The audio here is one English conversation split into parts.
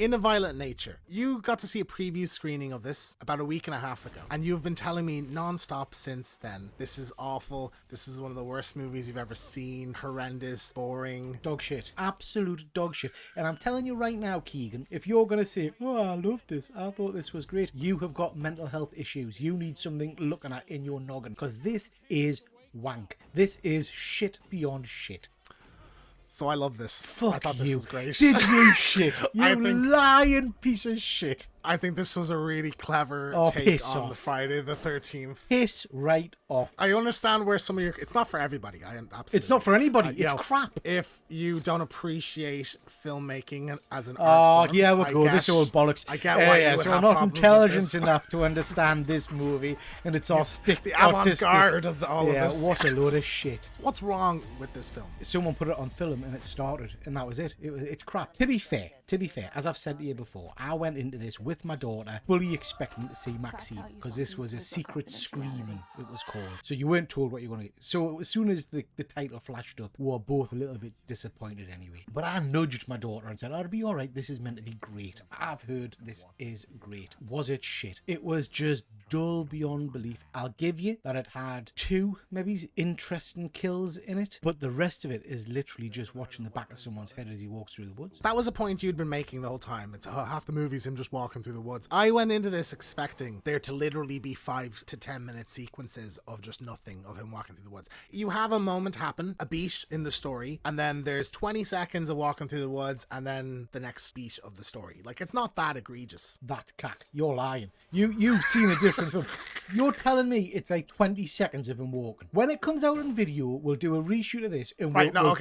In a Violent Nature, you got to see a preview screening of this about a week and a half ago, and you've been telling me non-stop since then, this is awful, this is one of the worst movies you've ever seen, horrendous, boring. Dog shit. Absolute dog shit. And I'm telling you right now, Keegan, if you're going to say, oh, I love this, I thought this was great, you have got mental health issues. You need something looking at in your noggin, because this is wank. This is shit beyond shit. So I love this. Fuck I thought this you. was great. Did you shit? You lying piece of shit. I think this was a really clever take piss on off. the Friday the 13th. Piss right off. I understand where some of your... It's not for everybody. I absolutely... It's not for anybody. You It's know, crap. If you don't appreciate filmmaking as an Oh, art form, yeah, we'll I go. get- This old bollocks. I get why you would so have I'm not problems with intelligent this. enough to understand this movie, and it's all stick. The avant-garde of all of Yeah, this. what a load of shit. What's wrong with this film? Someone put it on film and it started, and that was it. It's crap. To be fair, as I've said to you before, I went into this with my daughter, fully expecting to see Maxine, because this was a secret screaming, it was called. So you weren't told what you were going to get. So as soon as the title flashed up, we were both a little bit disappointed anyway. But I nudged my daughter and said, oh, it'll be all right. This is meant to be great. I've heard this is great. Was it shit? It was just dull beyond belief. I'll give you that it had 2 maybe interesting kills in it, but the rest of it is literally just watching the back of someone's head as he walks through the woods. That was a point you'd been making the whole time. It's half the movie's him just walking through the woods. I went into this expecting there to literally be 5 to 10 minute sequences of just nothing of him walking through the woods. You have a moment happen, a beat in the story, and then there's 20 seconds of walking through the woods, and then the next beat of the story. Like, it's not that egregious. That cack. You're lying. You've seen a different film. You're telling me it's like 20 seconds of him walking. When it comes out in video, we'll do a reshoot of this and we'll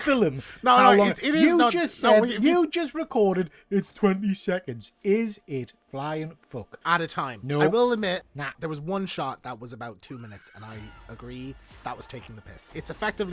film how long. It is you not, just said, no, you just recorded, it's 20 seconds. Is it flying fuck? At a time. No. I will admit, Nah. there was one shot that was about 2 minutes, and I agree that was taking the piss. It's Friday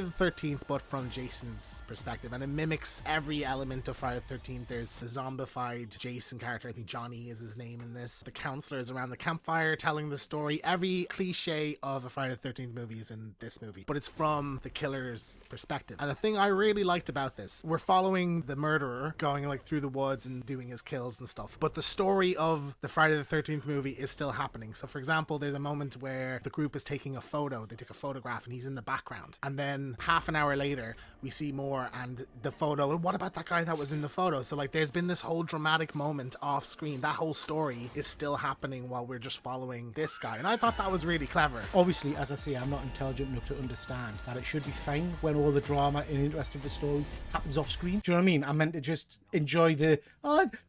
the 13th, but from Jason's perspective, and it mimics every element of Friday the 13th. There's a zombified Jason character, I think Johnny is his name in this. The counselor is around the campfire telling the story. Every cliche of a Friday the 13th movie is in this movie, but it's from the killer's perspective. And the thing I really liked about this, we're following the murderer going like through the woods and doing his kills and stuff, but the story of the Friday the 13th movie is still happening. So for example, there's a moment where the group is taking a photo, they take a photograph and he's in the background, and then half an hour later we see more and the photo, and what about that guy that was in the photo? So like there's been this whole dramatic moment off screen. That whole story is still happening while we're just following this guy, and I thought that was really clever. Obviously, as I say, I'm not intelligent enough to understand that it should be fine when all the drama and interest of the story happens off screen. Do you know what I mean? I meant to just enjoy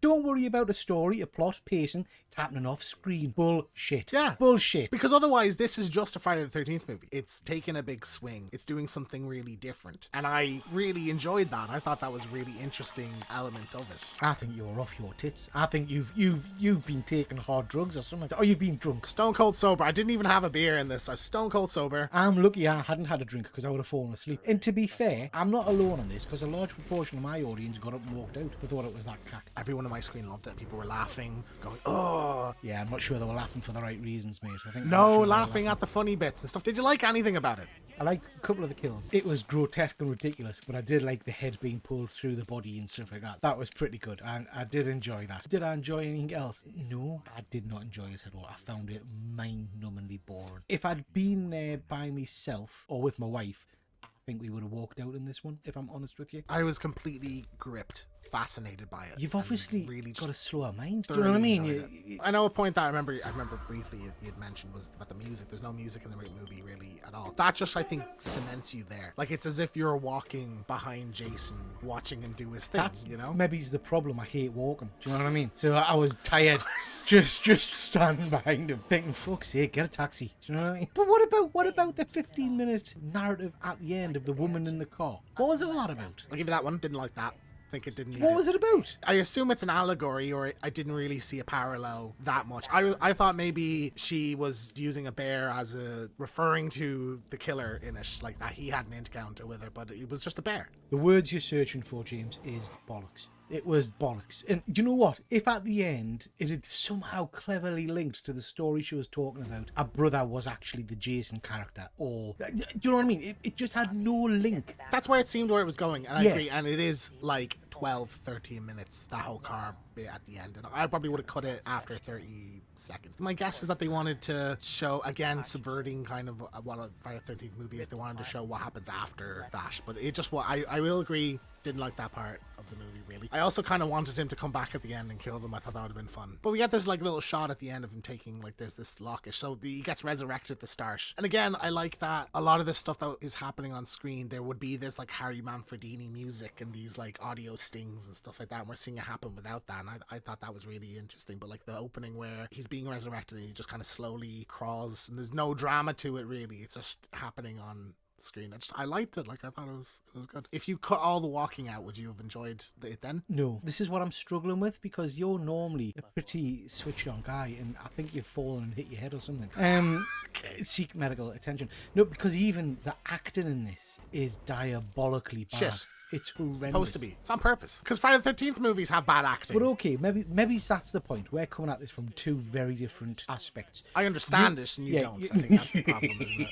don't worry about a story, a plot, pacing. It's happening off screen. Bullshit. Yeah. Bullshit. Because otherwise, this is just a Friday the 13th movie. It's taking a big swing. It's doing something really different. And I really enjoyed that. I thought that was a really interesting element of it. I think you're off your tits. I think you've been taking hard drugs or something. Or you've been drunk. Stone cold sober. I didn't even have a beer in this. I was stone cold sober. I'm lucky I hadn't had a drink because I would have fallen asleep. And to be fair, I'm not alone on this because a large proportion of my audience got up and walked out. They thought it was that cack. Everyone on my screen loved it. People were laughing, going, oh. Yeah, I'm not sure they were laughing for the right reasons, mate. I think No, laughing at the funny bits and stuff. Did you like anything about it? I liked a couple of the kills. It was grotesque and ridiculous, but I did like the head being pulled through the body and stuff like that. That was pretty good, and I did enjoy that. Did I enjoy anything else? No, I did not enjoy it at all. I found it mind-numbingly boring. If I'd been there by myself or with my wife, I think we would have walked out in this one, if I'm honest with you. I was completely gripped, fascinated by it. You've obviously really got a slower mind. Do you know what I mean? I know a point that I remember briefly you had mentioned was about the music. There's no music in the movie really at all. That just, I think, cements you there. Like, it's as if you're walking behind Jason, watching him do his thing, you know? Maybe it's the problem. I hate walking. Do you know what I mean? So I was tired just standing behind him thinking, fuck's sake, get a taxi. Do you know what I mean? But what about the 15-minute narrative at the end of the woman in the car? What was all that about? I'll give you that one. Didn't like that. Think it didn't need What was it about? I assume it's an allegory, or I didn't really see a parallel that much. I thought maybe she was using a bear as a referring to the killer in it, like that he had an encounter with her, but it was just a bear. The words you're searching for, James, is bollocks. It was bollocks. And do you know what? If at the end it had somehow cleverly linked to the story she was talking about, her brother was actually the Jason character, or do you know what I mean? It just had no link. That's where it seemed where it was going, and I agree. And it is like 12, 13 minutes, that whole car bit at the end. And I probably would have cut it after 30 seconds. My guess is that they wanted to show, again, subverting kind of what a Friday the 13th movie is. They wanted to show what happens after that. But it just, I will agree, didn't like that part of the movie, really. I also kind of wanted him to come back at the end and kill them. I thought that would have been fun. But we get this like little shot at the end of him taking, like, there's this lockish. So he gets resurrected at the start. And again, I like that a lot of this stuff that is happening on screen, there would be this like Harry Manfredini music and these like audio stings and stuff like that. And we're seeing it happen without that. And I thought that was really interesting. But like the opening where he's being resurrected and he just kind of slowly crawls and there's no drama to it, really. It's just happening on screen. I liked it. Like, I thought it was good. If you cut all the walking out, would you have enjoyed it then? No. This is what I'm struggling with, because you're normally a pretty switched on guy, and I think you've fallen and hit your head or something. Okay. Seek medical attention. No, because even the acting in this is diabolically bad. Shit. It's horrendous. It's supposed to be. It's on purpose. Because Friday the 13th movies have bad acting. But okay, maybe that's the point. We're coming at this from two very different aspects. I understand it and you don't. I think that's the problem, isn't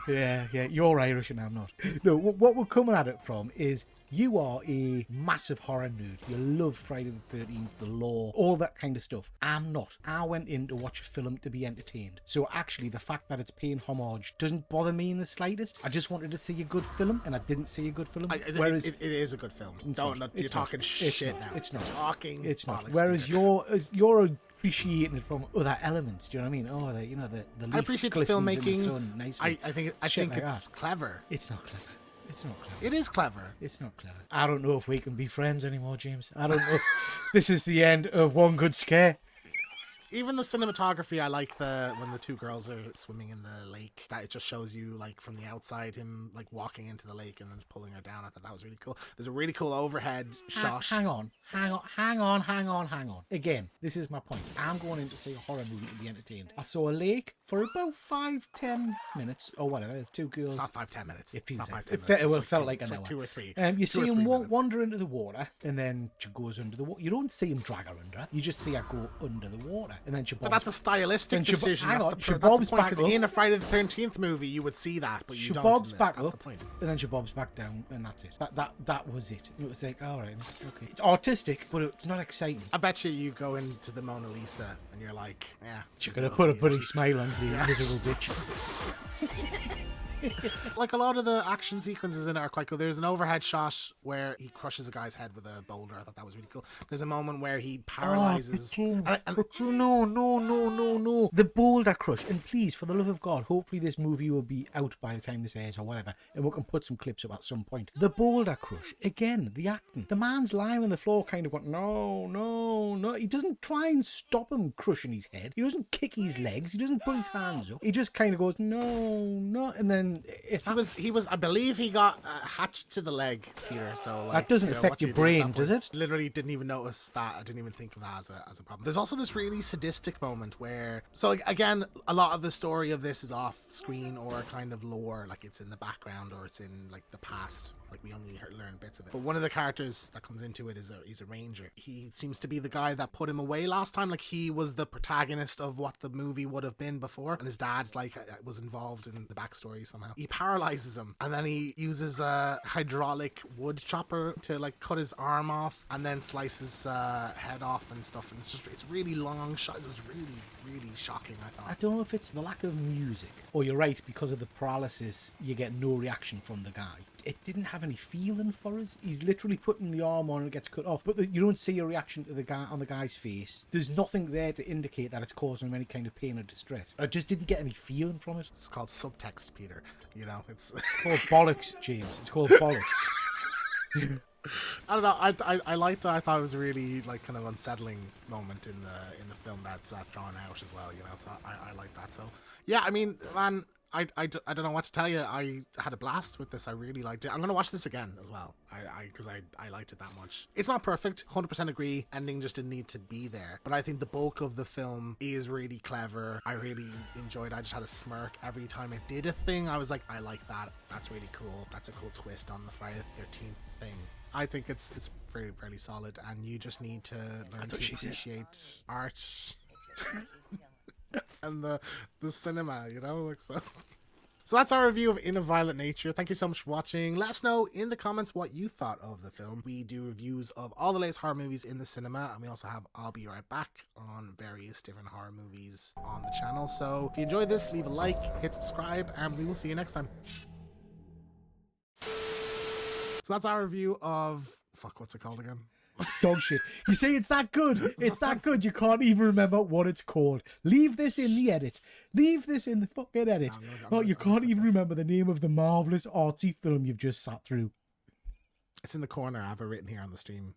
it? Yeah. You're Irish and I'm not. No, what we're coming at it from is you are a massive horror nerd. You love Friday the 13th, the law, all that kind of stuff. I'm not. I went in to watch a film to be entertained. So actually, the fact that it's paying homage doesn't bother me in the slightest. I just wanted to see a good film, and I didn't see a good film. Whereas it is a good film. You're talking shit now. It's not. Talking. It's not. bollocks, Whereas Peter. you're appreciating it from other elements. Do you know what I mean? Oh, the leaf I appreciate the glistens filmmaking. in the sun nicely. I think Shit like it's that. clever. It's not clever. It's not clever. It is clever. It's not clever. I don't know if we can be friends anymore, James. I don't know. This is the end of one good scare. Even the cinematography, I like when the two girls are swimming in the lake, that it just shows you like from the outside him like walking into the lake and then pulling her down. I thought that was really cool. There's a really cool overhead shot. Hang on. Again, this is my point. I'm going in to see a horror movie to be entertained. I saw a lake for about 5-10 minutes or whatever. Two girls. It's not 5-10 minutes. It It's not 5-10 minutes. felt It's like an it's hour. like 2 or 3. You 2 see or 3 him minutes. wander into the water, and then she goes under the water. You don't see him drag her under. You just see her go under the water, and then she bobs. But that's a stylistic Then she decision. hang That's on, the she that's the bobs point, back 'cause up. in a Friday the 13th movie, you would see that, but you she don't. bobs in this. back That's up, the point. and then she bobs back down, and that's it. That was it. It was like, all right, okay. It's artistic, but it's not exciting. I bet you go into the Mona Lisa and you're like, yeah. You're gonna put a bloody smile on the miserable bitch. Like a lot of the action sequences in it are quite cool. There's an overhead shot where he crushes a guy's head with a boulder. I thought that was really cool. There's a moment where he paralyzes. No. The boulder crush. And please, for the love of God, hopefully this movie will be out by the time this airs or whatever, and we can put some clips up at some point. The boulder crush. Again, the acting. The man's lying on the floor kind of going, no. He doesn't try and stop him crushing his head. He doesn't kick his legs. He doesn't put his hands up. He just kind of goes, no. And then he was I believe he got a hatchet to the leg, Peter, so like, that doesn't affect what your you do at brain, that does point. it? Literally didn't even notice that. I didn't even think of that as a problem. There's also this really sadistic moment where, so like, again, a lot of the story of this is off screen or kind of lore, like it's in the background or it's in like the past. Like we only learn bits of it. But one of the characters that comes into it he's a ranger. He seems to be the guy that put him away last time. Like he was the protagonist of what the movie would have been before. And his dad like was involved in the backstory somehow. He paralyzes him and then he uses a hydraulic wood chopper to like cut his arm off and then slices head off and stuff. And it's really long shot. It was really shocking, I thought. I don't know if it's the lack of music, or you're right, because of the paralysis, you get no reaction from the guy. It didn't have any feeling for us. He's literally putting the arm on and it gets cut off, but you don't see a reaction to the guy on the guy's face. There's nothing there to indicate that it's causing him any kind of pain or distress. I just didn't get any feeling from it. It's called subtext, Peter. You know, it's called bollocks, James. It's called bollocks. I don't know. I liked it. I thought it was a really like kind of unsettling moment in the film that's drawn out as well. You know, so I like that. So yeah, I mean, man, I don't know what to tell you. I had a blast with this. I really liked it. I'm gonna watch this again as well. Because I liked it that much. It's not perfect. 100% agree. Ending just didn't need to be there. But I think the bulk of the film is really clever. I really enjoyed it. I just had a smirk every time it did a thing. I was like, I like that. That's really cool. That's a cool twist on the Friday the 13th thing. I think it's fairly solid, and you just need to learn to appreciate art and the cinema, you know, like so. So that's our review of In a Violent Nature. Thank you so much for watching. Let us know in the comments what you thought of the film. We do reviews of all the latest horror movies in the cinema, and we also have I'll Be Right Back on various different horror movies on the channel. So if you enjoyed this, leave a like, hit subscribe, and we will see you next time. So that's our review of... Fuck, what's it called again? Dog shit. You say it's that good. It's that good. You can't even remember what it's called. Leave this in the edit. Leave this in the fucking edit. You can't even remember the name of the marvelous artsy film you've just sat through. It's in the corner. I have it written here on the stream.